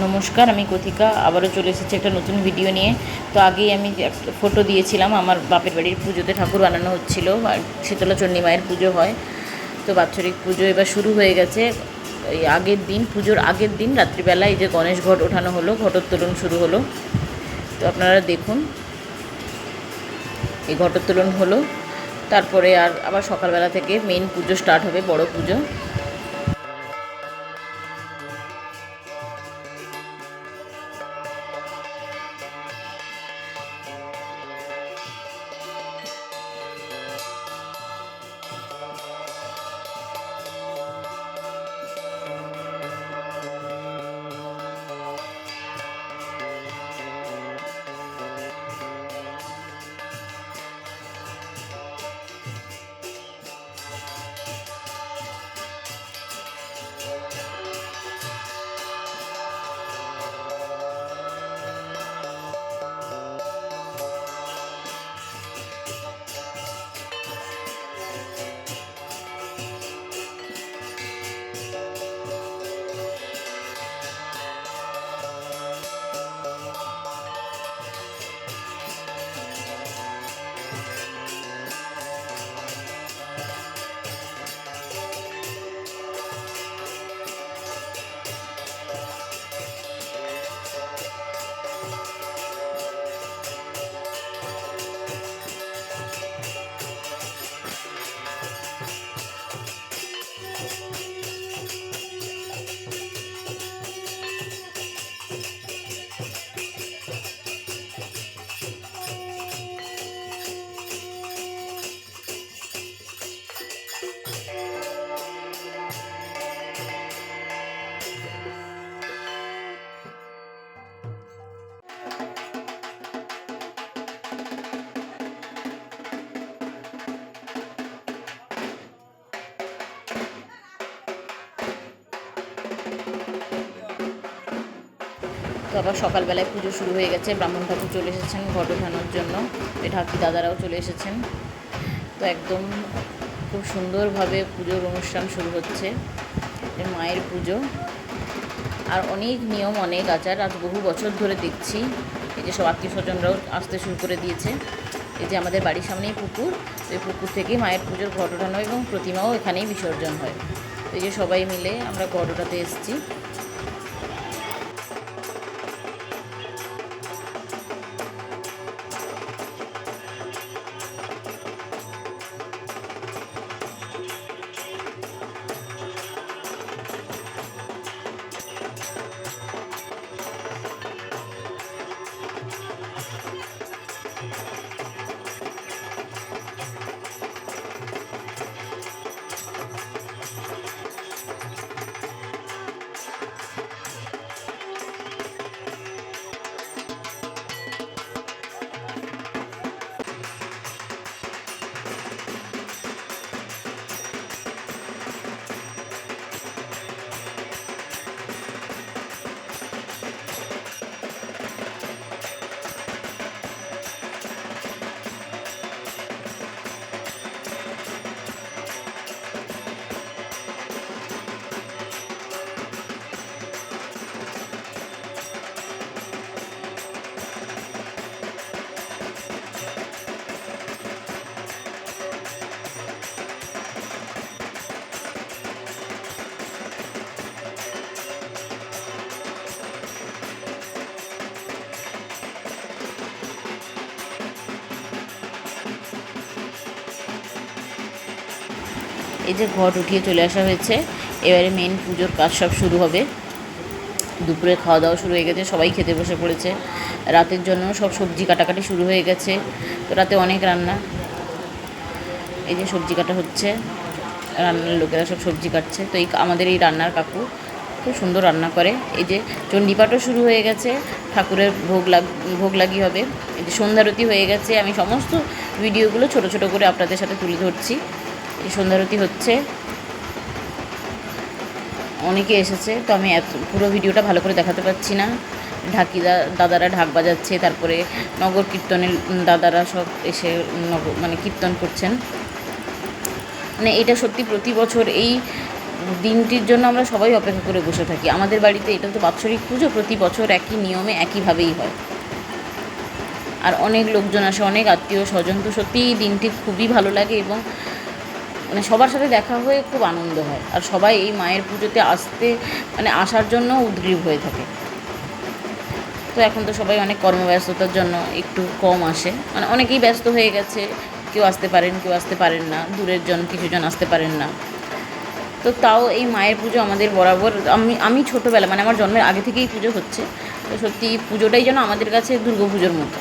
নমস্কার, আমি কথিকা আবারও চলে এসেছি একটা নতুন ভিডিও নিয়ে। তো আগেই আমি একটা ফটো দিয়েছিলাম, আমার বাপের বাড়ির পুজোতে ঠাকুর বানানো হচ্ছিল, আর শীতলা চণ্ডী মায়ের পুজো হয়। তো বাৎসরিক পুজো এবার শুরু হয়ে গেছে। এই আগের দিন, পুজোর আগের দিন রাত্রিবেলা এই যে গণেশ ঘট ওঠানো হলো, ঘটোত্তোলন শুরু হলো। তো আপনারা দেখুন, এই ঘটোত্তোলন হলো, তারপরে আবার সকালবেলা থেকে মেইন পুজো স্টার্ট হবে, বড় পুজো। তো আবার সকালবেলায় পুজো শুরু হয়ে গেছে, ব্রাহ্মণ ঠাকুর চলে এসেছেন ঘট ওঠানোর জন্য, এই ঠাকুর দাদারাও চলে এসেছেন। তো একদম খুব সুন্দরভাবে পুজোর অনুষ্ঠান শুরু হচ্ছে, মায়ের পুজো। আর অনেক নিয়ম, অনেক আচার, আজ বহু বছর ধরে দেখছি। এই যে সব আত্মীয় স্বজনরাও আসতে শুরু করে দিয়েছে। এই যে আমাদের বাড়ির সামনেই পুকুর, ওই পুকুর থেকেই মায়ের পুজোর ঘট ওঠানো এবং প্রতিমাও এখানেই বিসর্জন হয়। এই যে সবাই মিলে আমরা ঘট ওঠাতে এসেছি। এই যে ঘট উঠিয়ে চলে আসা হয়েছে, এবারে মেন পুজোর কাজ সব শুরু হবে। দুপুরে খাওয়া দাওয়া শুরু হয়ে গেছে, সবাই খেতে বসে পড়েছে। রাতের জন্য সব সবজি কাটাকাটি শুরু হয়ে গেছে। তো রাতে অনেক রান্না, এই যে সবজি কাটা হচ্ছে, রান্নার লোকেরা সব সবজি কাটছে। তো এই আমাদের এই রান্নার কাকু খুব সুন্দর রান্না করে। এই যে চণ্ডীপাঠও শুরু হয়ে গেছে, ঠাকুরের ভোগ লাগি হবে। এই যে সন্ধ্যারতি হয়ে গেছে, আমি সমস্ত ভিডিওগুলো ছোট ছোট করে আপনাদের সাথে তুলে ধরছি। এই সন্ধ্যারতি হচ্ছে, অনেকে এসেছে, তো আমি পুরো ভিডিওটা ভালো করে দেখাতে পারছি না। দাদারা ঢাক বাজাচ্ছে, তারপরে নগর কীর্তনের দাদারা সব এসে মানে কীর্তন করছেন। মানে এটা সত্যি প্রতি বছর এই দিনটির জন্য আমরা সবাই অপেক্ষা করে বসে থাকি। আমাদের বাড়িতে এটা তো বাৎসরিক পুজো, প্রতি বছর একই নিয়মে একইভাবেই হয়। আর অনেক লোকজন আসে, অনেক আত্মীয় স্বজন, তো সত্যি এই দিনটি খুবই ভালো লাগে এবং মানে সবার সাথে দেখা হয়ে খুব আনন্দ হয়। আর সবাই এই মায়ের পুজোতে আসতে মানে আসার জন্য উদগ্রীব হয়ে থাকে। তো এখন তো সবাই অনেক কর্মব্যস্ততার জন্য একটু কম আসে, মানে অনেকেই ব্যস্ত হয়ে গেছে, কেউ আসতে পারেন কেউ আসতে পারেন না, দূরের জন কিছুজন আসতে পারেন না। তো তাও এই মায়ের পুজো আমাদের বরাবর, আমি ছোটোবেলা মানে আমার জন্মের আগে থেকেই পুজো হচ্ছে। তো সত্যি পুজোটাই যেন আমাদের কাছে দুর্গাপুজোর মতো।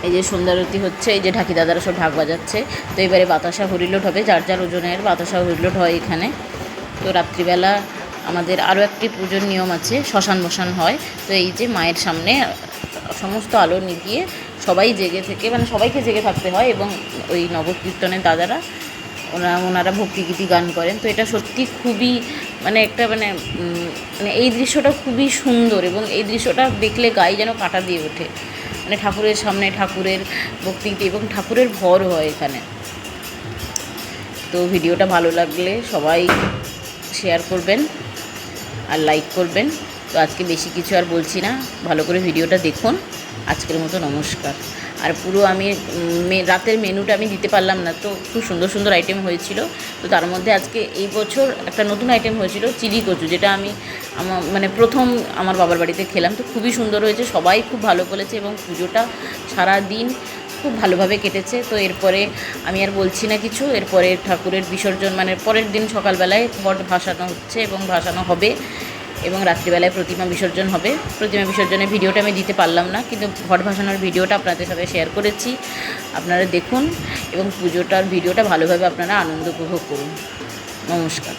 এই যে সন্ধ্যারতি হচ্ছে, এই যে ঢাকি দাদারা সব ঢাক বাজাচ্ছে। তো এবারে বাতাসা হরিলোট হবে, যার যার ওজনের বাতাসা হরিলোট হয় এখানে। তো রাত্রিবেলা আমাদের আরও একটি পুজোর নিয়ম আছে, শ্মশান বসান হয়। তো এই যে মায়ের সামনে সমস্ত আলো নিভিয়ে সবাই জেগে থেকে, মানে সবাইকে জেগে থাকতে হয় এবং ওই নবকীর্তনের দাদারা ওনারা ভক্তিগীতি গান করেন। তো এটা সত্যি খুবই মানে একটা মানে এই দৃশ্যটা খুবই সুন্দর এবং এই দৃশ্যটা দেখলে গায়ে যেন কাঁটা দিয়ে ওঠে। মানে ঠাকুরের সামনে ঠাকুরের ভক্তিগীতি এবং ঠাকুরের ভর হয় এখানে। তো ভিডিওটা ভালো লাগলে সবাই শেয়ার করবেন আর লাইক করবেন। তো আজকে বেশি কিছু আর বলছি না, ভালো করে ভিডিওটা দেখুন। আজকের মতো নমস্কার। আর পুরো আমি রাতের মেনুটা আমি দিতে পারলাম না, তো খুব সুন্দর সুন্দর আইটেম হয়েছিল। তো তার মধ্যে আজকে এই বছর একটা নতুন আইটেম হয়েছিল চিলি কচু, যেটা আমি মানে প্রথম আমার বাবার বাড়িতে খেলাম। তো খুবই সুন্দর হয়েছে, সবাই খুব ভালো বলেছে এবং পুজোটা সারা দিন খুব ভালোভাবে কেটেছে। তো এরপরে আমি আর বলছি না কিছু, এরপরে ঠাকুরের বিসর্জন মানে পরের দিন সকালবেলায় ঘট ভাসানো হচ্ছে এবং ভাসানো হবে এবং রাত্রিবেলায় প্রতিমা বিসর্জন হবে। প্রতিমা বিসর্জনের ভিডিওটা আমি দিতে পারলাম না, কিন্তু ঘট ভাসানোর ভিডিওটা আপনাদের সাথে শেয়ার করেছি। আপনারা দেখুন এবং পুজোটার ভিডিওটা ভালোভাবে আপনারা আনন্দ উপভোগ করুন। নমস্কার।